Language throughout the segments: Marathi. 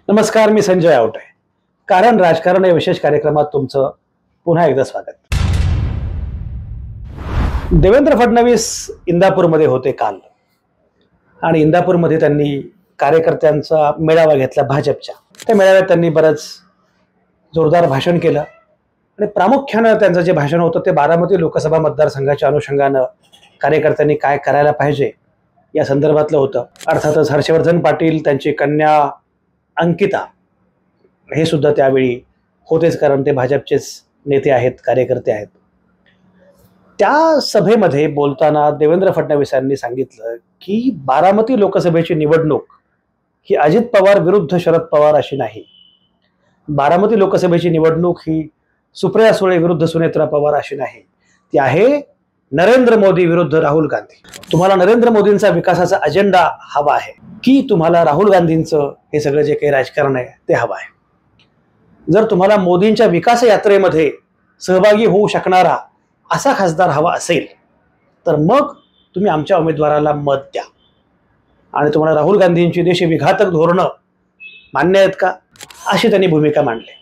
नमस्कार, मी संजय आवटे. कारण राजकारण या विशेष कार्यक्रमात तुमचं पुन्हा एकदा स्वागत. देवेंद्र फडणवीस इंदापूरमध्ये होते काल आणि इंदापूरमध्ये त्यांनी कार्यकर्त्यांचा मेळावा घेतला भाजपच्या. त्या मेळाव्यात त्यांनी बरंच जोरदार भाषण केलं आणि प्रामुख्यानं त्यांचं जे भाषण होतं ते बारामती लोकसभा मतदारसंघाच्या अनुषंगानं कार्यकर्त्यांनी काय करायला पाहिजे या संदर्भातलं होतं. अर्थातच हर्षवर्धन पाटील, त्यांची कन्या अंकिता हे सुद्धा त्यावेळी होतेच, कारण ते भाजपचेच नेते आहेत, कार्यकर्ते आहेत. त्या सभेमध्ये बोलताना देवेंद्र फडणवीसांनी सांगितलं की बारामती लोकसभेची निवडणूक ही अजित पवार विरुद्ध शरद पवार अशी नाही. बारामती लोकसभेची निवडणूक ही सुप्रिया सुळे विरुद्ध सुनेत्रा पवार अशी नाही. ती आहे नरेंद्र मोदी विरुद्ध राहुल गांधी. तुम्हाला नरेंद्र मोदींचा विकासाचा अजेंडा हवा आहे की तुम्हाला राहुल गांधींचं हे सगळं जे काही राजकारण आहे ते हवं आहे? जर तुम्हाला मोदींच्या विकास यात्रेमध्ये सहभागी होऊ शकणारा असा खासदार हवा असेल तर मग तुम्ही आमच्या उमेदवाराला मत द्या. आणि तुम्हाला राहुल गांधींची देशविघातक धोरणं मान्य आहेत का, अशी त्यांनी भूमिका मांडली.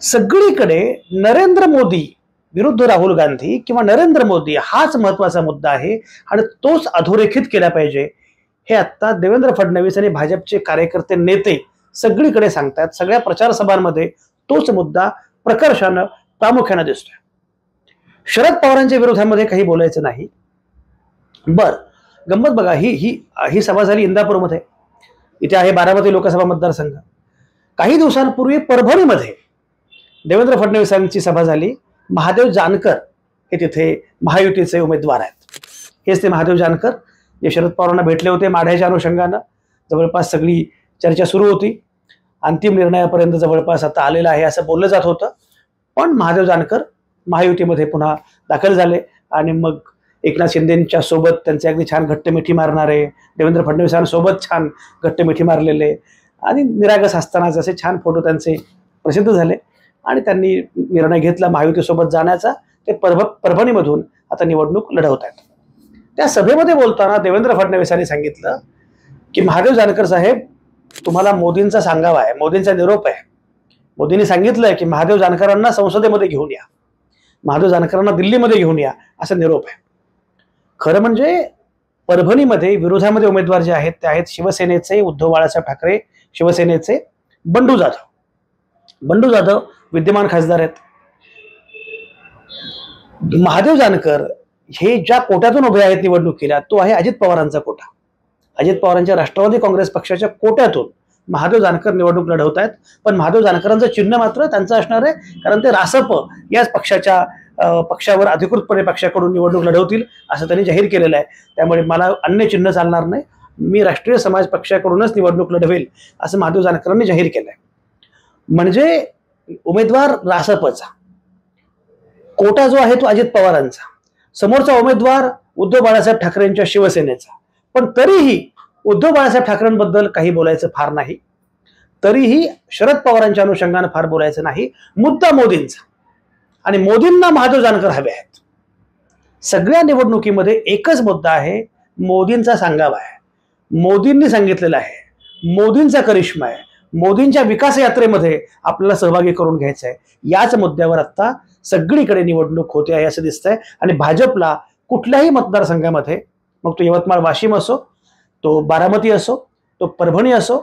सगळीकडे नरेंद्र मोदी विरुद्ध राहुल गांधी किंवा नरेंद्र मोदी हाच महत्वाचा मुद्दा आहे आणि तोच अधोरेखित केला पाहिजे हे आता देवेंद्र फडणवीस आणि भाजपचे कार्यकर्ते, नेते सगळीकडे सांगतात. सगळ्या प्रचार सभांमध्ये तोच मुद्दा प्रकर्षानं प्रामुख्यानं दिसतोय. शरद पवारांच्या विरोधामध्ये काही बोलायचं नाही. बर, गंमत बघा, ही सभा झाली इंदापूरमध्ये. इथे आहे बारामती लोकसभा मतदारसंघ. काही दिवसांपूर्वी परभणीमध्ये देवेंद्र फडणवीसांची सभा झाली. महादेव जानकर हे तिथे महायुतीचे उमेदवार आहेत. हेच ते महादेव जानकर जे शरद पवारांना भेटले होते माढ्याच्या अनुषंगानं. जवळपास सगळी चर्चा सुरू होती. अंतिम निर्णयापर्यंत जवळपास आता आलेलं आहे असं बोललं जात होतं. पण महादेव जानकर महायुतीमध्ये पुन्हा दाखल झाले आणि मग एकनाथ शिंदेंच्या सोबत त्यांचे अगदी छान घट्ट मिठी मारणारे, देवेंद्र फडणवीसांसोबत छान घट्ट मिठी मारलेले आणि निरागस असताना जसे छान फोटो त्यांचे प्रसिद्ध झाले आणि त्यांनी निर्णय घेतला महायुतीसोबत जाण्याचा. ते परभणीमधून आता निवडणूक लढवत आहेत. त्या सभेमध्ये बोलताना देवेंद्र फडणवीसांनी सांगितलं की महादेव जानकर साहेब, तुम्हाला मोदींचा सांगावा आहे, मोदींचा निरोप आहे. मोदींनी सांगितलंय की महादेव जानकरांना संसदेमध्ये घेऊन या, महादेव जानकरांना दिल्लीमध्ये घेऊन या, असा निरोप आहे. खरं म्हणजे परभणीमध्ये विरोधामध्ये उमेदवार जे आहेत ते आहेत शिवसेनेचे उद्धव बाळासाहेब ठाकरे, शिवसेनेचे बंडू जाधव. बंडू जाधव विद्यमान खासदार आहेत. महादेव जानकर हे ज्या कोट्यातून उभे आहेत निवडणुकीला, तो आहे अजित पवारांचा कोटा. अजित पवारांच्या राष्ट्रवादी काँग्रेस पक्षाच्या कोट्यातून महादेव जानकर निवडणूक लढवत आहेत. पण महादेव जानकरांचं चिन्ह मात्र त्यांचं असणार आहे, कारण ते रासप याच पक्षावर अधिकृतपणे पक्षाकडून निवडणूक लढवतील असं त्यांनी जाहीर केलेलं आहे. त्यामुळे मला अन्य चिन्ह चालणार नाही, मी राष्ट्रीय समाज पक्षाकडूनच निवडणूक लढवेल असं महादेव जानकरांनी जाहीर केलंय. म्हणजे उमेदवार रासपचा, कोटा जो आहे तो अजित पवारांचा, समोरचा उमेदवार उद्धव बाळासाहेब ठाकरेंच्या शिवसेनेचा. पण तरीही उद्धव बाळासाहेब ठाकरेंबद्दल काही बोलायचं फार नाही, तरीही शरद पवारांच्या अनुषंगानं फार बोलायचं नाही. मुद्दा मोदींचा आणि मोदींना महादेव जानकर हवे आहेत. सगळ्या निवडणुकीमध्ये एकच मुद्दा आहे, मोदींचा सांगावा आहे, मोदींनी सांगितलेलं आहे, मोदींचा करिश्मा आहे, मोदींच्या विकास यात्रेमध्ये आपल्याला सहभागी करून घ्यायचं आहे. याच मुद्द्यावर आता सगळीकडे निवडणूक होते आहे असं दिसतंय. आणि भाजपला कुठल्याही मतदारसंघामध्ये, मग तो यवतमाळ वाशिम असो, तो बारामती असो, तो परभणी असो,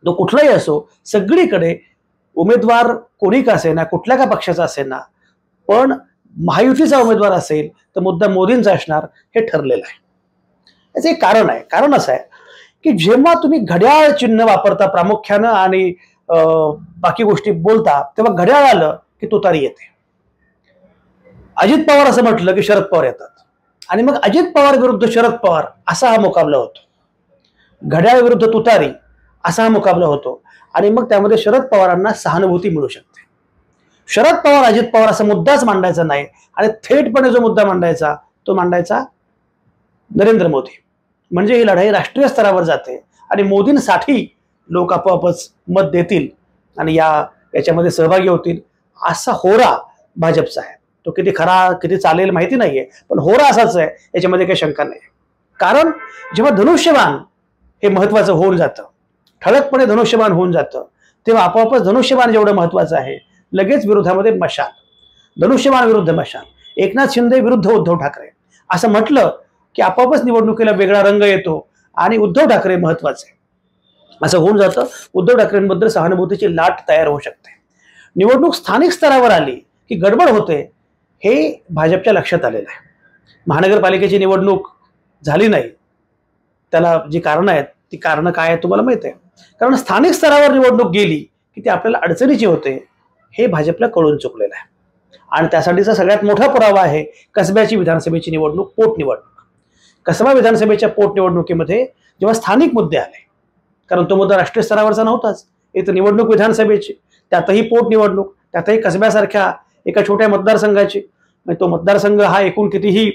तो कुठलाही असो, सगळीकडे उमेदवार कोणी का असेना, कुठल्या का पक्षाचा असेना, पण महायुतीचा उमेदवार असेल तर मुद्दा मोदींचा असणार हे ठरलेलं आहे. याचं एक कारण आहे. कारण असं आहे की जेव्हा तुम्ही घड्याळ चिन्ह वापरता प्रामुख्यानं आणि बाकी गोष्टी बोलता, तेव्हा घड्याळ आलं की तुतारी येते. अजित पवार असं म्हटलं की शरद पवार येतात आणि मग अजित पवार विरुद्ध शरद पवार असा हा मुकाबला होतो. घड्याळ विरुद्ध तुतारी असा हा मुकाबला होतो आणि मग त्यामध्ये शरद पवारांना सहानुभूती मिळू शकते. शरद पवार अजित पवार असा मुद्दाच मांडायचा नाही आणि थेटपणे जो मुद्दा मांडायचा तो मांडायचा नरेंद्र मोदी. म्हणजे ही लढाई राष्ट्रीय स्तरावर जाते आणि मोदींसाठी लोक आपोआपच मत देतील आणि याच्यामध्ये सहभागी होतील असा होरा भाजपचा आहे. तो किती खरा किती चालेल माहिती नाहीये, पण होरा असाच आहे, याच्यामध्ये काही शंका नाही. कारण जेव्हा धनुष्यबाण हे महत्वाचं होऊन जातं, ठळकपणे धनुष्यबाण होऊन जातं तेव्हा आपोआपच धनुष्यबाण जेवढं महत्वाचं आहे, लगेच विरोधामध्ये मशाल, धनुष्यबाण विरुद्ध मशाल, एकनाथ शिंदे विरुद्ध उद्धव ठाकरे असं म्हटलं की आपोआपच निवडणुकीला वेगळा रंग येतो आणि उद्धव ठाकरे महत्वाचे असं होऊन जातं. उद्धव ठाकरेंबद्दल सहानुभूतीची लाट तयार होऊ शकते. निवडणूक स्थानिक स्तरावर आली की गडबड होते हे भाजपच्या लक्षात आलेलं आहे. महानगरपालिकेची निवडणूक झाली नाही, त्याला जी कारणं आहेत ती कारणं काय आहेत तुम्हाला माहिती आहे. कारण स्थानिक स्तरावर निवडणूक गेली की ती आपल्याला अडचणीची होते हे भाजपला कळून चुकलेलं आहे. आणि त्यासाठीचा सगळ्यात मोठा पुरावा आहे कसब्याची विधानसभेची निवडणूक, पोटनिवडणूक. कसबा विधानसभेच्या पोटनिवडणुकीमध्ये जेव्हा स्थानिक मुद्दे आले, कारण तो मुद्दा राष्ट्रीय स्तरावरचा नव्हताच, एक तर निवडणूक विधानसभेची, त्यातही पोटनिवडणूक, त्यातही कसब्यासारख्या एका छोट्या मतदारसंघाची. तो मतदारसंघ हा एकूण कितीही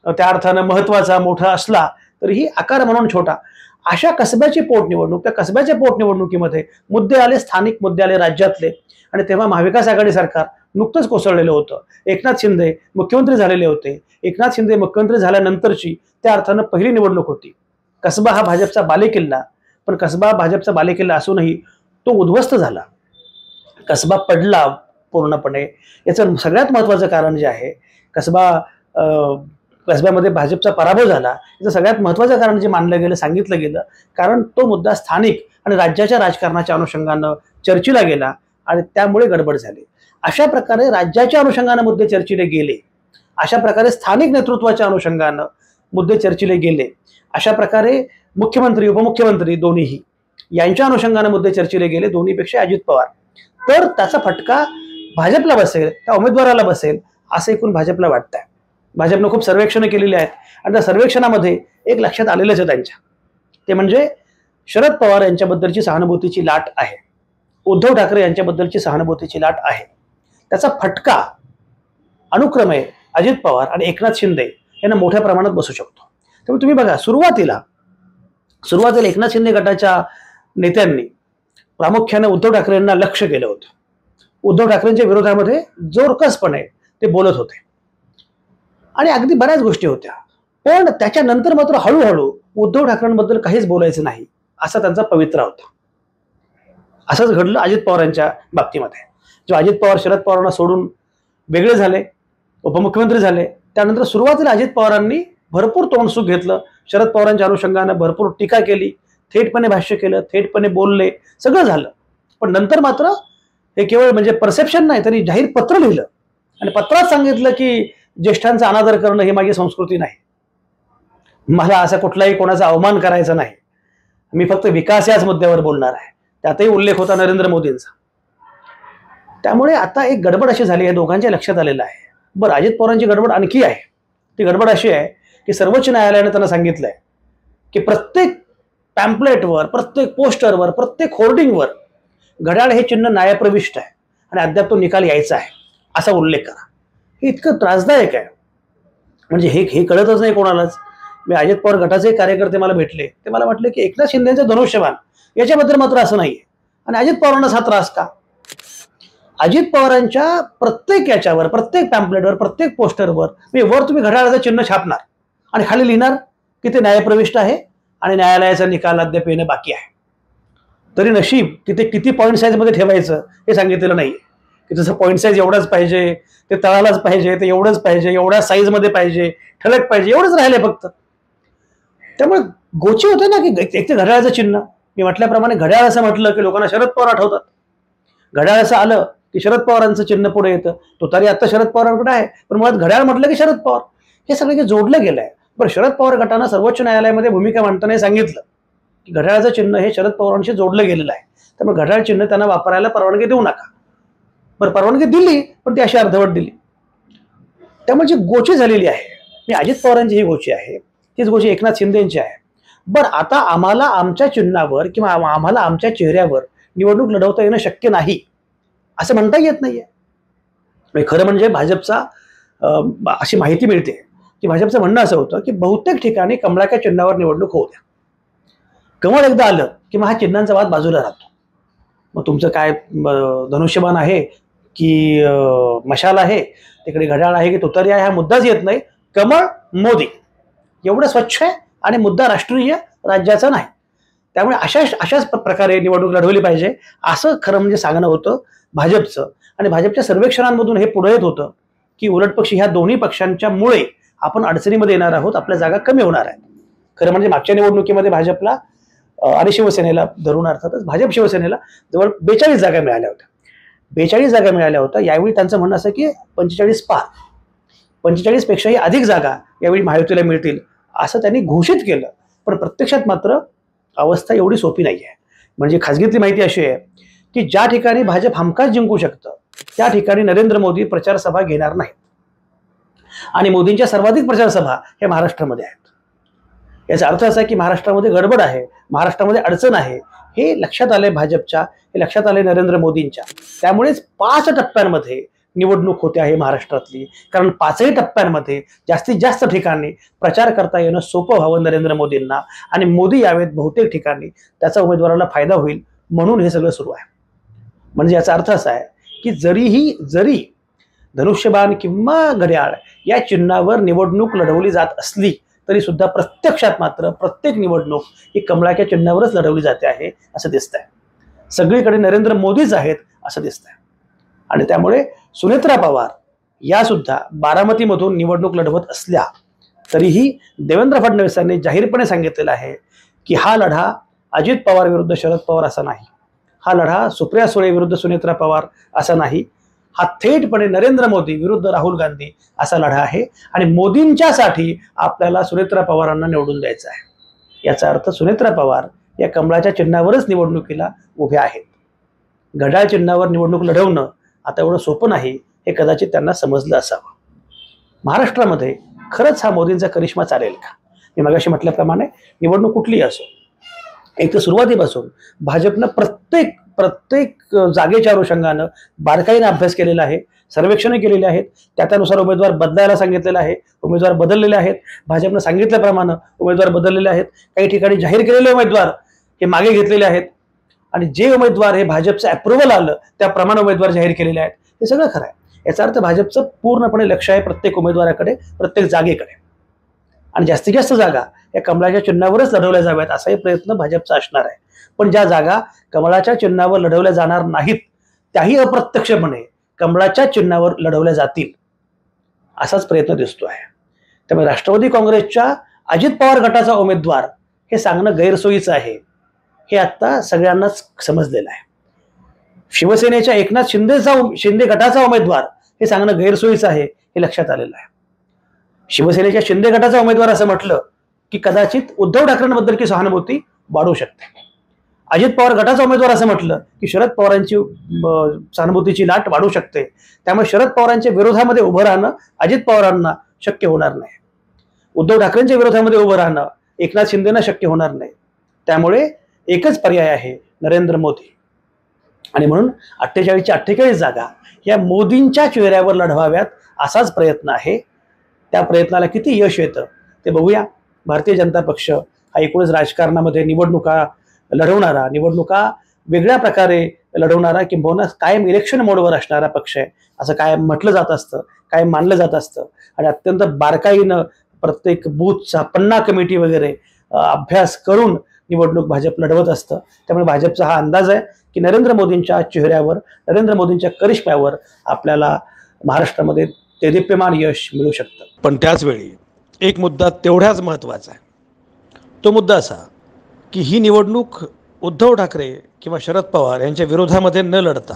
त्या अर्थानं महत्वाचा मोठा असला तरीही आकार म्हणून छोटा, अशा कसब्याची पोटनिवडणूक, त्या कसब्याच्या पोटनिवडणुकीमध्ये मुद्दे आले, स्थानिक मुद्दे आले राज्यातले. आणि तेव्हा महाविकास आघाडी सरकार नुकतंच कोसळलेलं होतं. एकनाथ शिंदे मुख्यमंत्री झालेले होते. एकनाथ शिंदे मुख्यमंत्री झाल्यानंतरची त्या अर्थानं पहिली निवडणूक होती. कसबा हा भाजपचा बालेकिल्ला, पण कसबा भाजपचा बालेकिल्ला असूनही तो उद्ध्वस्त झाला, कसबा पडला पूर्णपणे. याचं सगळ्यात महत्वाचं कारण जे आहे, कसब्यामध्ये भाजपचा पराभव झाला, याचं सगळ्यात महत्वाचं कारण जे मानलं गेलं, सांगितलं गेलं, कारण तो मुद्दा स्थानिक आणि राज्याच्या राजकारणाच्या अनुषंगानं चर्चेला गेला आणि त्यामुळे गडबड झाली. अशा प्रकारे राज्याच्या अनुषंगानं मुद्दे चर्चेले गेले, अशा प्रकारे स्थानिक नेतृत्वाच्या अनुषंगानं मुद्दे चर्चेले गेले, अशा प्रकारे मुख्यमंत्री उपमुख्यमंत्री दोन्हीही यांच्या अनुषंगानं मुद्दे चर्चेले गेले, दोन्हीपेक्षा अजित पवार. तर त्याचा फटका भाजपला बसेल, त्या उमेदवाराला बसेल असं एकूण भाजपला वाटतंय. भाजपनं खूप सर्वेक्षणं केलेली आहेत आणि त्या सर्वेक्षणामध्ये एक लक्षात आलेलंच आहे त्यांच्या, ते म्हणजे शरद पवार यांच्याबद्दलची सहानुभूतीची लाट आहे, उद्धव ठाकरे यांच्याबद्दलची सहानुभूतीची लाट आहे. त्याचा फटका अनुक्रमे अजित पवार आणि एकनाथ शिंदे यांना मोठ्या प्रमाणात बसू शकतो. त्यामुळे तुम्ही बघा, सुरुवातीला एकनाथ शिंदे गटाच्या नेत्यांनी प्रामुख्याने उद्धव ठाकरेंना लक्ष केलं होतं. उद्धव ठाकरेंच्या विरोधामध्ये जोरकसपणे ते बोलत होते आणि अगदी बऱ्याच गोष्टी होत्या. पण त्याच्यानंतर मात्र हळूहळू उद्धव ठाकरेंबद्दल काहीच बोलायचं नाही असा त्यांचा पवित्रा होता. असंच घडलं अजित पवारांच्या बाबतीमध्ये. जेव्हा अजित पवार शरद पवारांना सोडून वेगळे झाले, उपमुख्यमंत्री झाले, त्यानंतर सुरुवातीला अजित पवारांनी भरपूर तोंडसुख घेतलं, शरद पवारांच्या अनुषंगानं भरपूर टीका केली, थेटपणे भाष्य केलं, थेटपणे बोलले, सगळं झालं. पण नंतर मात्र हे केवळ म्हणजे परसेप्शन नाही, तरी जाहीर पत्र लिहिलं आणि पत्रात सांगितलं की ज्येष्ठांचा अनादर करणं ही माझी संस्कृती नाही, मला असा कुठलाही कोणाचा अवमान करायचा नाही, मी फक्त विकास याच मुद्द्यावर बोलणार आहे. त्यातही उल्लेख होता नरेंद्र मोदींचा. त्यामुळे आता एक गडबड अशी झाली आहे, दोघांच्या लक्षात आलेलं आहे. बरं, अजित पवारांची गडबड आणखी आहे. ती गडबड अशी आहे की सर्वोच्च न्यायालयाने त्यांना सांगितलंय की प्रत्येक पॅम्पलेटवर, प्रत्येक पोस्टरवर, प्रत्येक होर्डिंगवर घड्याळ हे चिन्ह न्यायप्रविष्ट आहे आणि अद्याप तो निकाल यायचा आहे असा उल्लेख करा. हे इतकं त्रासदायक आहे, म्हणजे हे कळतच नाही कोणालाच. मी अजित पवार गटाचे कार्यकर्ते मला भेटले, ते मला म्हटले की एकनाथ शिंदेचं धनुष्यबाण याच्याबद्दल मात्र असं नाहीये आणि अजित पवारांना हा त्रास का. अजित पवारांच्या प्रत्येक याच्यावर, प्रत्येक पॅम्पलेटवर, प्रत्येक पोस्टरवर वर तुम्ही घड्याळाचं चिन्ह छापणार आणि खाली लिहिणार की ते न्यायप्रविष्ट आहे आणि न्यायालयाचा निकाल अद्याप येणं बाकी आहे. तरी नशीब की ते किती पॉईंट साईजमध्ये ठेवायचं हे सांगितलेलं नाही, की जसं पॉईंट साईज एवढाच पाहिजे, ते तळालाच पाहिजे, ते एवढंच पाहिजे, एवढ्या साईजमध्ये पाहिजे, ठळक पाहिजे, एवढंच राहिले फक्त. त्यामुळे गोची होते ना की एक तर घड्याळाचं चिन्ह, मी म्हटल्याप्रमाणे घड्याळ असं म्हटलं की लोकांना शरद पवार आठवतात. घड्याळ असं आलं की शरद पवारांचं चिन्ह पुढे येतं. तो तरी आता शरद पवारांकडे आहे, पण मुळात घड्याळ म्हटलं की शरद पवार, हे सगळं जोडलं गेलं आहे. बरं, शरद पवार गटानं सर्वोच्च न्यायालयामध्ये भूमिका मांडताना सांगितलं की घड्याळाचं चिन्ह हे शरद पवारांशी जोडलं गेलेलं आहे, त्यामुळे घड्याळ चिन्ह त्यांना वापरायला परवानगी देऊ नका. बरं, परवानगी दिली, पण ती अशी अर्धवट दिली. त्यामुळे जी गोची झालेली आहे, ही अजित पवारांची ही गोची आहे, तीच गोची एकनाथ शिंदेची आहे. बरं, आता आम्हाला आमच्या चिन्हावर किंवा आम्हाला आमच्या चेहऱ्यावर निवडणूक लढवता येणं शक्य नाही असं म्हणता येत नाहीये. खरं म्हणजे भाजपचा अशी माहिती मिळते की भाजपचं म्हणणं असं होतं की बहुतेक ठिकाणी कमळाच्या चिन्हावर निवडणूक होऊ द्या. कमळ एकदा आलं की मग हा चिन्हांचा वाद बाजूला राहतो. मग तुमचं काय धनुष्यबाण आहे की मशाल आहे, तिकडे घड्याळ आहे की तुतारी आहे, हा मुद्दाच येत नाही. कमळ मोदी एवढं स्वच्छ आहे आणि मुद्दा राष्ट्रीय राज्याचा नाही. त्यामुळे अशाच प्रकारे निवडणूक लढवली पाहिजे असं खरं म्हणजे सांगणं होतं भाजपचं. आणि भाजपच्या सर्वेक्षणांमधून हे पुढे येत होतं की उलटपक्षी ह्या दोन्ही पक्षांच्या मुळे आपण अडचणीमध्ये येणार आहोत, आपल्या जागा कमी होणार आहेत. खरं म्हणजे मागच्या निवडणुकीमध्ये भाजपला आणि शिवसेनेला धरून अर्थातच भाजप शिवसेनेला जवळ 42 जागा मिळाल्या होत्या. 42 जागा मिळाल्या होत्या. यावेळी त्यांचं म्हणणं असं की 45 पार, 45 पेक्षाही अधिक जागा यावेळी महायुतीला मिळतील असं त्यांनी घोषित केलं. पण प्रत्यक्षात मात्र अवस्था एवढी सोपी नाही आहे. म्हणजे खासगीतली माहिती अशी आहे की ज्या ठिकाणी भाजप हमखास जिंकू शकतं त्या ठिकाणी नरेंद्र मोदी प्रचार सभा घेणार नाहीत. आणि मोदींच्या सर्वाधिक प्रचार सभा हे महाराष्ट्रामध्ये आहेत. याचा अर्थ असा की महाराष्ट्रामध्ये गडबड आहे, महाराष्ट्रामध्ये अडचण आहे, हे लक्षात आलंय भाजपच्या, हे लक्षात आलंय नरेंद्र मोदींच्या. त्यामुळेच 5 टप्प्यांमध्ये निवडणूक होते आहे महाराष्ट्रातली. कारण 5ही टप्प्यांमध्ये जास्तीत जास्त ठिकाणी प्रचार करता येणं सोपं व्हावं नरेंद्र मोदींना, आणि मोदी यावेत बहुतेक ठिकाणी त्याचा उमेदवाराला फायदा होईल म्हणून हे सगळं सुरू आहे. म्हणजे याचा अर्थ असा आहे की जरी धनुष्यबाण किंवा घड्याळ या चिन्हावर निवडणूक लढवली जात असली तरी सुद्धा प्रत्यक्षात मात्र प्रत्येक निवडणूक ही कमळाच्या चिन्हावरच लढवली जाते आहे असं दिसतंय. सगळीकडे नरेंद्र मोदीच आहेत असं दिसतंय. आणि त्यामुळे सुनेत्रा पवार या सुद्धा बारामतीमधून निवडणूक लढवत असल्या तरीही देवेंद्र फडणवीसांनी जाहीरपणे सांगितलेलं आहे की हा लढा अजित पवार विरुद्ध शरद पवार असा नाही, हा लढा सुप्रिया सुळे विरुद्ध सुनेत्रा पवार असा नाही, हा थेटपणे नरेंद्र मोदी विरुद्ध राहुल गांधी असा लढा आहे. आणि मोदींच्यासाठी आपल्याला सुनेत्रा पवारांना निवडून द्यायचं आहे. याचा अर्थ सुनेत्रा पवार या कमळाच्या चिन्हावरच निवडणुकीला उभ्या आहेत. घड्याळ चिन्हावर निवडणूक लढवणं आता एवढं सोपं नाही हे कदाचित त्यांना समजलं असावं. महाराष्ट्रामध्ये खरंच हा मोदींचा करिश्मा चालेल का? मी मगाशी म्हटल्याप्रमाणे निवडणूक कुठलीही असो, एक तर सुरुवातीपासून भाजपनं प्रत्येक जागेच्या अनुषंगानं बारकाईने अभ्यास केलेला आहे, सर्वेक्षणं केलेली आहेत, त्यानुसार उमेदवार बदलायला सांगितलेला आहे, उमेदवार बदललेले आहेत, भाजपनं सांगितल्याप्रमाणे उमेदवार बदललेले आहेत, काही ठिकाणी जाहीर केलेले उमेदवार हे मागे घेतलेले आहेत, आणि जे उमेदवार हे भाजपचं अप्रुव्हल आलं त्याप्रमाणे उमेदवार जाहीर केलेले आहेत. हे सगळं खरं आहे. याचा अर्थ भाजपचं पूर्णपणे लक्ष आहे प्रत्येक उमेदवाराकडे, प्रत्येक जागेकडे, आणि जास्तीत जास्त जागा या कमळाच्या चिन्हावरच लढवल्या जाव्यात असाही प्रयत्न भाजपचा असणार आहे. पण ज्या जागा कमळाच्या चिन्हावर लढवल्या जाणार नाहीत त्याही अप्रत्यक्षपणे कमळाच्या चिन्हावर लढवल्या जातील असाच प्रयत्न दिसतो आहे. त्यामुळे राष्ट्रवादी काँग्रेसच्या अजित पवार गटाचा उमेदवार हे सांगणं गैरसोयीचं आहे हे आता सगळ्यांनाच समजलेलं आहे. शिवसेनेच्या एकनाथ शिंदे गटाचा उमेदवार हे सांगणं गैरसोयीचं आहे हे लक्षात आलेलं आहे. शिवसेनेच्या शिंदे गटाचा उमेदवार असं म्हटलं की कदाचित उद्धव ठाकरेंबद्दलची सहानुभूती वाढू शकते. अजित पवार गटाचा उमेदवार असं म्हटलं की शरद पवारांची सहानुभूतीची लाट वाढू शकते. त्यामुळे शरद पवारांच्या विरोधामध्ये उभं राहणं अजित पवारांना शक्य होणार नाही, उद्धव ठाकरेंच्या विरोधामध्ये उभं राहणं एकनाथ शिंदेना शक्य होणार नाही. त्यामुळे एकच पर्याय आहे, नरेंद्र मोदी. आणि म्हणून 48च्या 48 जागा या मोदींच्या चेहऱ्यावर लढवाव्यात असाच प्रयत्न आहे. त्या प्रयत्नाला किती यश येतं ते बघूया. भारतीय जनता पक्ष हा एकूणच राजकारणामध्ये निवडणुका लढवणारा, निवडणुका वेगळ्या प्रकारे लढवणारा, किंबहुना कायम इलेक्शन मोडवर असणारा पक्ष आहे असं कायम म्हटलं जात असतं, कायम मानलं जात असतं. आणि अत्यंत बारकाईनं प्रत्येक बूथचा पन्ना कमिटी वगैरे अभ्यास करून निवडणूक भाजप लढवत असतं. त्यामुळे भाजपचा हा अंदाज आहे की नरेंद्र मोदींच्या चेहऱ्यावर, नरेंद्र मोदींच्या करिश्म्यावर आपल्याला महाराष्ट्रामध्ये देदीप्यमान यश मिळू शकतं. पण त्याचवेळी एक मुद्दा तेवढाच महत्त्वाचा आहे. तो मुद्दा असा की ही निवडणूक उद्धव ठाकरे किंवा शरद पवार यांच्या विरोधामध्ये न लढता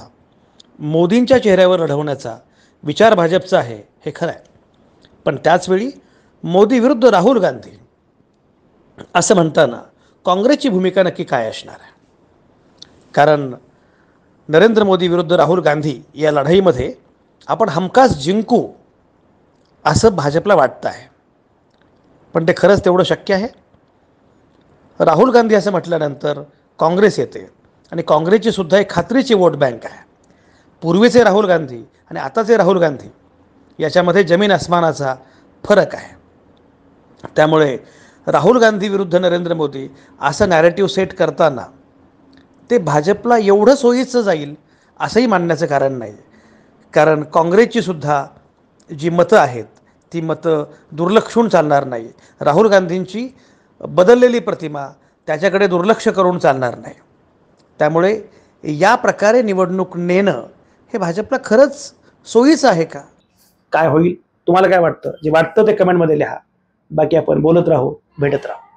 मोदींच्या चेहऱ्यावर लढवण्याचा विचार भाजपचा आहे हे खरं आहे. पण त्याचवेळी मोदी विरुद्ध राहुल गांधी असं म्हणताना काँग्रेसची भूमिका नक्की काय असणार आहे? कारण नरेंद्र मोदी विरुद्ध राहुल गांधी या लढाईमध्ये आपण हमखास जिंकू असं भाजपला वाटतं आहे. पण ते खरंच तेवढं शक्य आहे? राहुल गांधी असं म्हटल्यानंतर काँग्रेस येते, आणि काँग्रेसची सुद्धा एक खात्रीची वोट बँक आहे. पूर्वीचे राहुल गांधी आणि आताचे राहुल गांधी याच्यामध्ये जमीन आसमानाचा फरक आहे. त्यामुळे राहुल गांधी विरुद्ध नरेंद्र मोदी असं नॅरेटिव्ह सेट करताना ते भाजपला एवढं सोयीचं जाईल असंही मानण्याचं कारण नाही. कारण काँग्रेसची सुद्धा जी मतं आहेत ती मतं दुर्लक्षून चालणार नाही. राहुल गांधींची बदललेली प्रतिमा त्याच्याकडे दुर्लक्ष करून चालणार नाही. त्यामुळे या प्रकारे निवडणूक नेणं हे भाजपला खरंच सोयीचं आहे का? काय होईल, तुम्हाला काय वाटतं? जे वाटतं ते कमेंटमध्ये लिहा. बाकी आपण बोलत राहू, भेटत राहू.